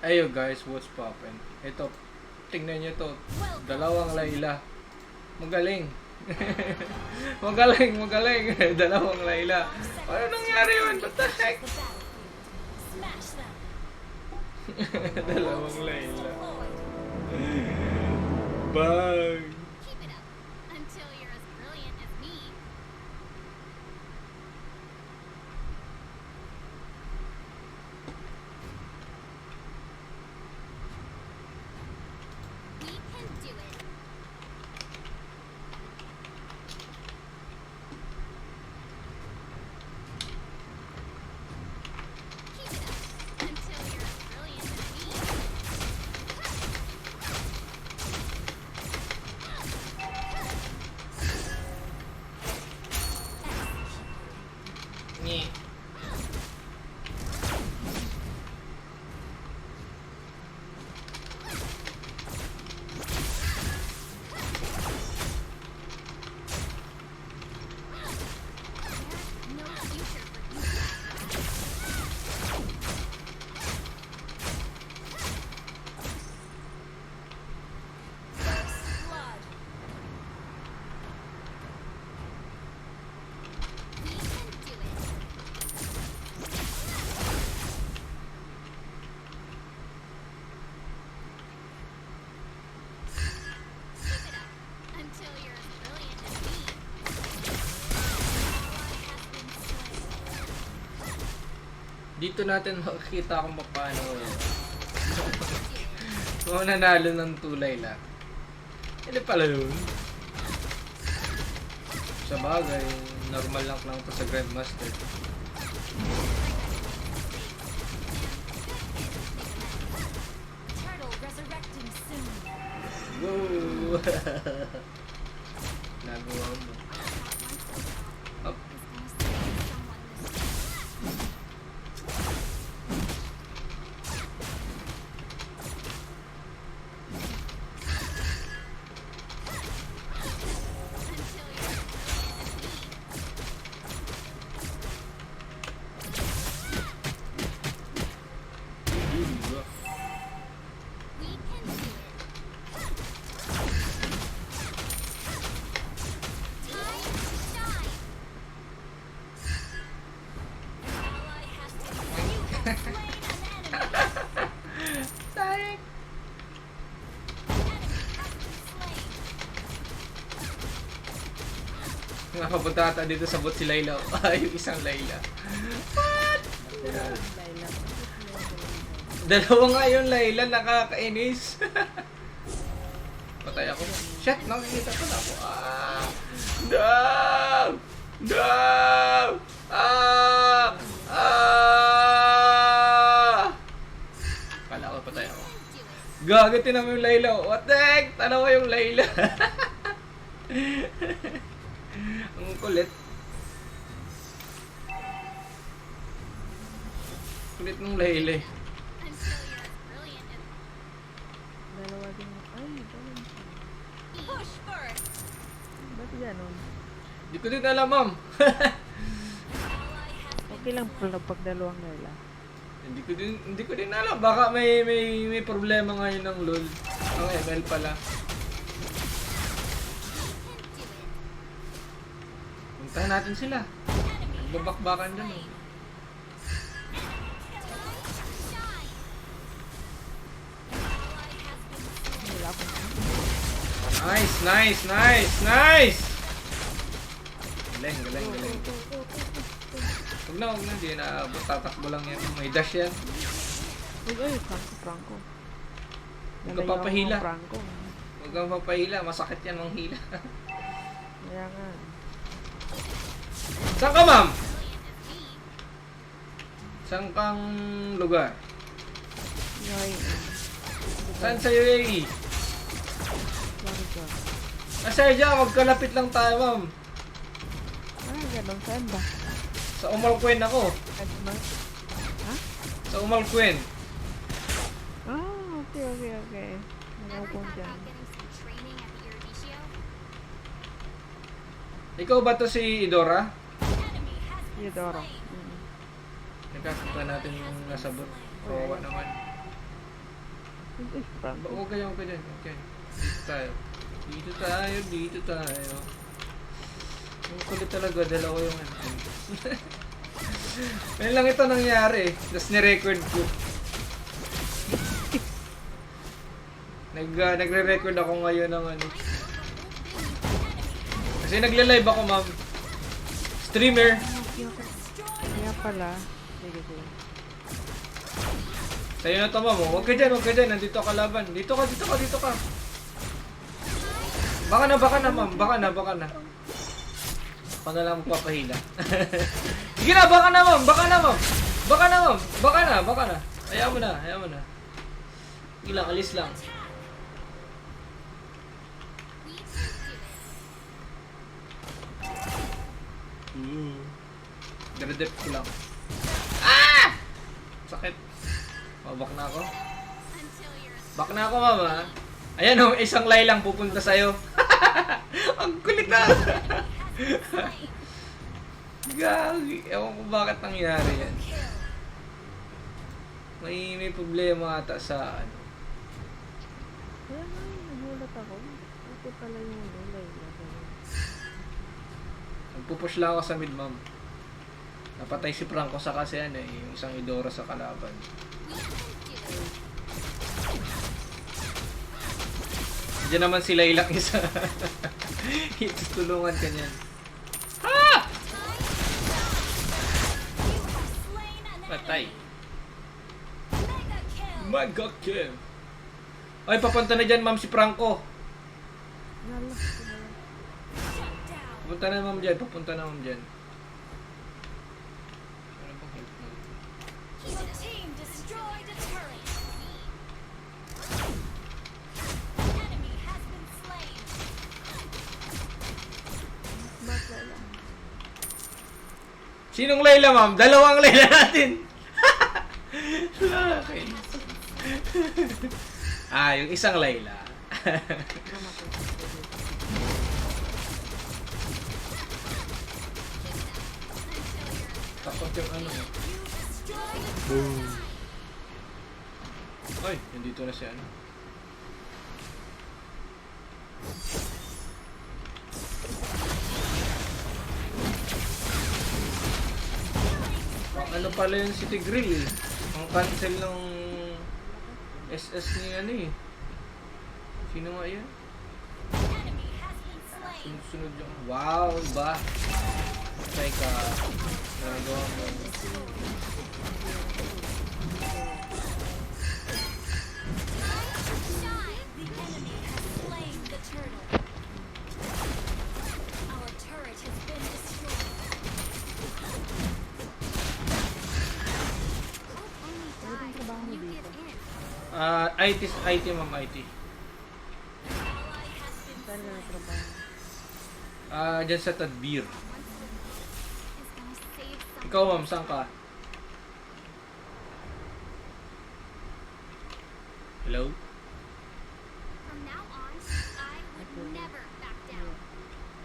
Ayo guys, what's poppin'? Ito, tingnan nyo to. Dalawang Layla. Magaling. magaling. Dalawang Layla. Ano nangyari yun? What the heck? Dalawang Layla. Bang! Dito natin makikita kung paano kung nanalo ng tulay lang. Hindi pala yun. Sa bagay, normal lang to sa Grandmaster. Whoa! Nagawa mo. Up. Sayang. Nakapunta ata dito sa bot si Layla. Yung isang Layla. What? Dalawa nga yung Layla, nakakainis. Patay ako. Shit, nakikita ko na ako. No! No! Kala ko patay ako. Gagatin naman yung Layla. What the heck? Tanawa yung Layla. Ang kulit. Kulit ng Layla. Dalawa din. Ay, ganun siya. Ba't ganun? Hindi ko din alam, ma'am. Okay lang pala pag dalawang nila. Hindi ko din alam. Baka may problema ngayon ng LoL. Ang ML pala. Puntahan natin sila. Nagbabakbakan dyan eh. Wala ko na. Nice! Galing. Huwag na. Hindi na. Tatakbo lang yan. May dash yan. Uy, Franco. Huwag ka papahila. Franco. Huwag kang papahila. Masakit yan ang hila. Kaya nga. Saan ka, ma'am? Saan kang lugar? Yoy. Saan sa UAE? Sorry ka. Sadya, magkalapit lang tayo, ma'am. Ganun. Saan ba? Sa Umalquen ako. Ha? Sa Umalquen. Okay. Nangapon dyan. Ikaw ba to si Idora? Eudoro. Nagkakita natin yung nasa bot. Kawawa naman. Uy, Franco. Huwag ka dyan. Okay. Dito tayo. Ang kulit talaga, dalawa yung ano. Ngayon lang ito nangyari. Tapos nirecord ko. Nagre-record ako ngayon ng ano. Kasi nagle-live ako, ma'am. Streamer. Kaya pala. Sige. Sa'yo na to, ma'am. Huwag ka dyan. Nandito ka laban. Dito ka. Baka na, ma'am. Baka na. Ako na lang magpapahila. Sige na, baka na, ma'am. Baka na. Ayaw mo na. Sige lang, alis lang. Dredep ko lang. Ah! Sakit. Back na ako, mama. Ayan o, isang lay lang pupunta sa'yo. Ang kulit na! Gagi. Ewan ko bakit nangyari yan. May problema ata sa ano. Kaya nga, nagulat ako. Ito pala yung gulay. Nagpupush lang ako sa mid, ma'am. Napatay si Franco sa kasi yan eh, yung isang Idora sa kalaban. Diyan naman sila ilang isa. Tutulungan ka niyan. Ha! Patay. Mega kill. Ay, papunta na dyan, ma'am, si Franco. Nalas ko na yan. Papunta na, ma'am, dyan. Ano bang help mo? Your team destroyed a turret. Enemy has been slain. Bakla lang. Sinong Layla, ma'am? Dalawang Layla natin. Okay. Yung isang Layla. Takot yung ano. Boom. Ay, nandito na si ano. Ano pala yung City Grill eh. Ang cancel ng SS ni ano eh. Sino nga yan? Enemy has been slain. Sunod yung... Wow, ba? Teka. Nagawa mo. Shine. The enemy has slain the turtle. Our turret has been destroyed. Hope only dies when you give in. IT ma'am, IT. Ally has been Saan na slain. natrabaho? Dyan sa Tadbir. Is gonna save some. Ikaw ma'am, saan ka? Hello? From now on, I would never back down.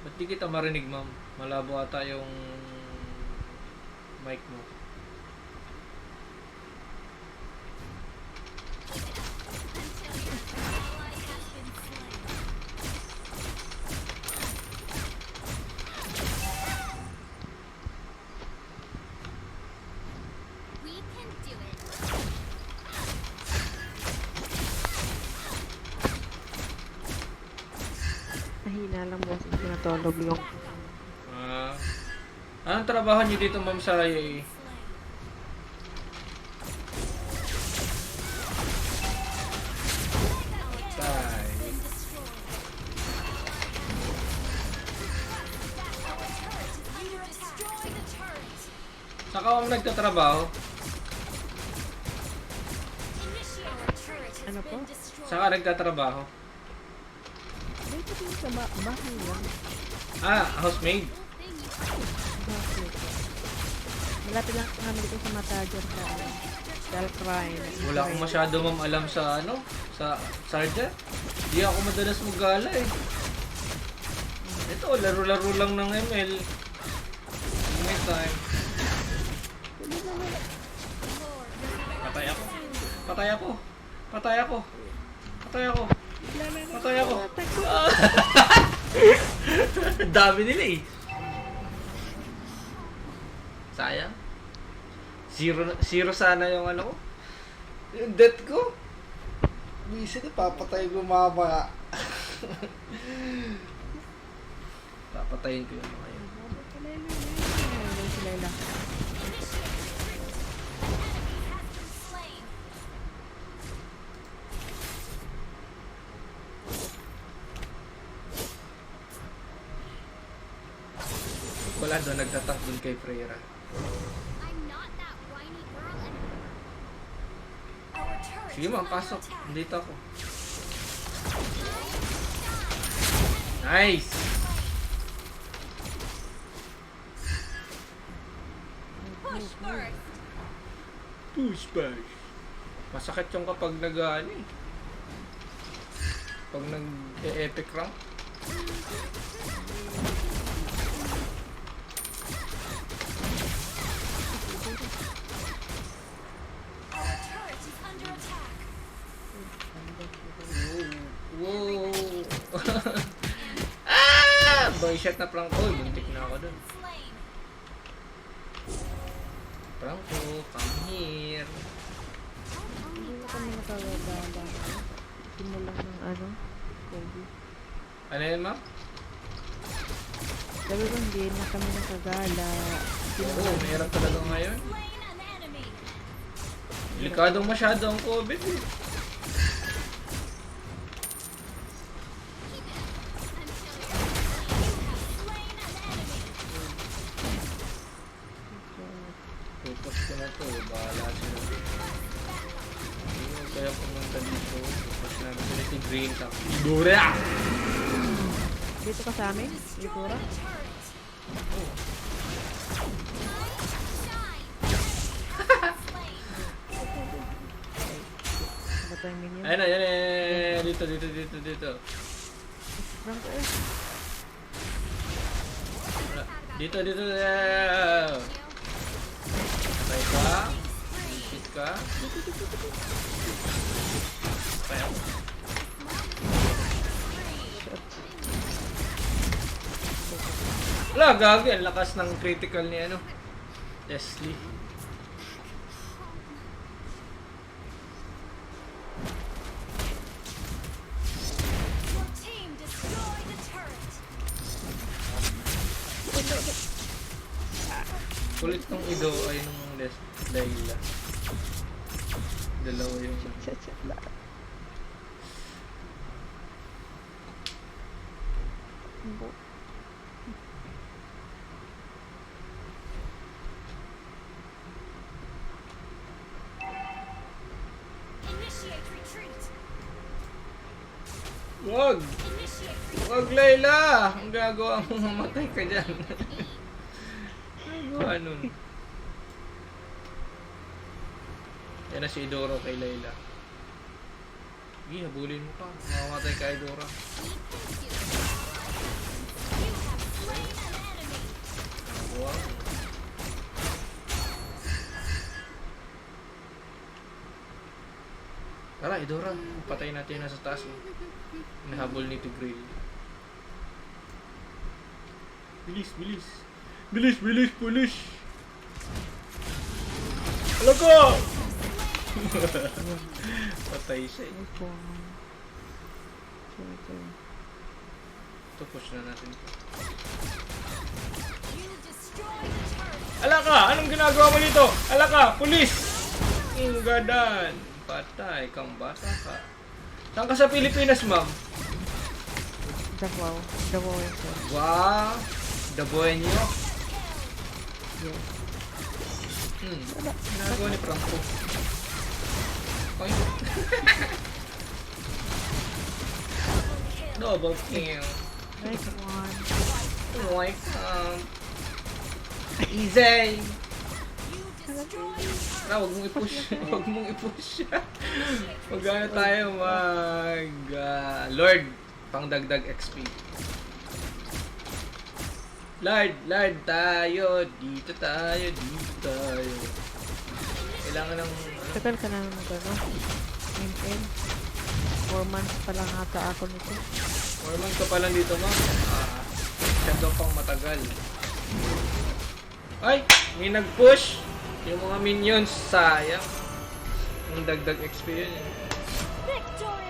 Ba't di kita marinig ma'am? Malabo ata yung mic mo. Until your ally has been slain. We can do it. Mahina lang boss. Pinatulog yung... Anong trabaho niyo dito ma'am sa UAE? Bye. Saan ka ma'am nagtatrabaho? Ano po? Saan ka nagtatrabaho? Dito din sa bahay lang. Housemaid? Bahay ko. Malapit lang kami dito sa Matajar sa Dalprine. Wala akong masyado ma'am alam sa ano, sa Sarja. Di ako madalas maggala eh. Ito, laro-laro lang ng ML. May time. Patay ako. Patay ako. Patay ako. Patay ako. Ang dami nila eh. Sayang. Zero sana yung ano ko. Yung death ko. Busy na, papatay ko mama. Papatayin ko yung mga yun. Si Layla. Slain. Wala doon, nagtatank dun kay Freya. I'm not that whiny girl anymore. Our turret Sige is ma'am, under pasok. attack. Dito ako. Nice! Push first. Push back. Masakit yung kapag nag-ano eh. Pag nag-epic rank. Our turret is under attack. Wow! Ah! Boy shot na Franco. Buntik na ako dun. Slain. Franco, come here. Hindi na kami nakagagala. Simulan ng ano, COVID. Ano yun, ma'am? Sabi ko, hindi na kami nakagala. Oo, mahirap talaga ngayon. Slain an enemy. Delikadong masyado ang COVID eh. Focus ko na to, bahala sila. Ayun, kaya pumunta dito. Focus namin sila si Green Top. Dura! Dito ka sa amin, Itura. Ano ba yung minion? Ayun na, yan eh. Dito. Franco eh. Dito. Patay ka. Hit ka. Patay ako. Wala, gagi. Ang lakas ng critical ni ano. Leslie. Your team destroyed a turret. Kulit nung Ido ay nung Layla. Dalawa yung... Initiate retreat. Wag! Initiate retreat. Wag, Layla! Ang gagawa mo, mamatay ka dyan. Gagawa nun. Yan na si Idoro kay Layla. Sige, habulin mo pa. Mamamatay ka, Idora. You have slain an enemy. Wow. Tara, Idora. Patay natin na sa taas. Nahabol ni Tigreal. Bilis, pulis! Alam ko! Patay siya eh. Ito, push na natin ito. You destroyed a turret. Ala ka! Anong ginagawa mo dito? Ala ka! Pulis! Gadan! Patay kang bata ka. Saan ka sa Pilipinas, ma'am? Davao. Davao yun sir. Wow! Dabuhay niyo. Yes. Ginagawa ni Franco. Oy. Double kill. Nice one. Welcome. Easy. You destroyed a turret. Tara, huwag mong i-push. Huwag mong i-push. Magano tayo Lord, pangdagdag XP. Lord tayo. Dito tayo. Kailangan ng... Tagal ka na mag ano. ML. 4 months pa lang ata ako nito. 4 months ka pa lang dito, ma'am. Masyado pang matagal. Ay! May nag-push! Yung mga minions, sayang. Yung dagdag XP yun eh. Victory!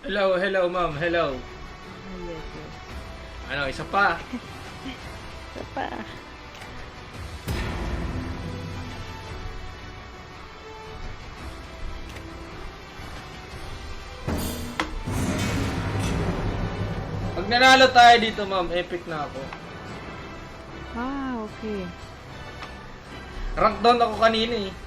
Hello, hello, ma'am. Hello. Ah, yes, yes. Ano, isa pa. Isa pa. Pag nanalo tayo dito, ma'am, epic na ako. Ah, okay. Rank down ako kanina eh.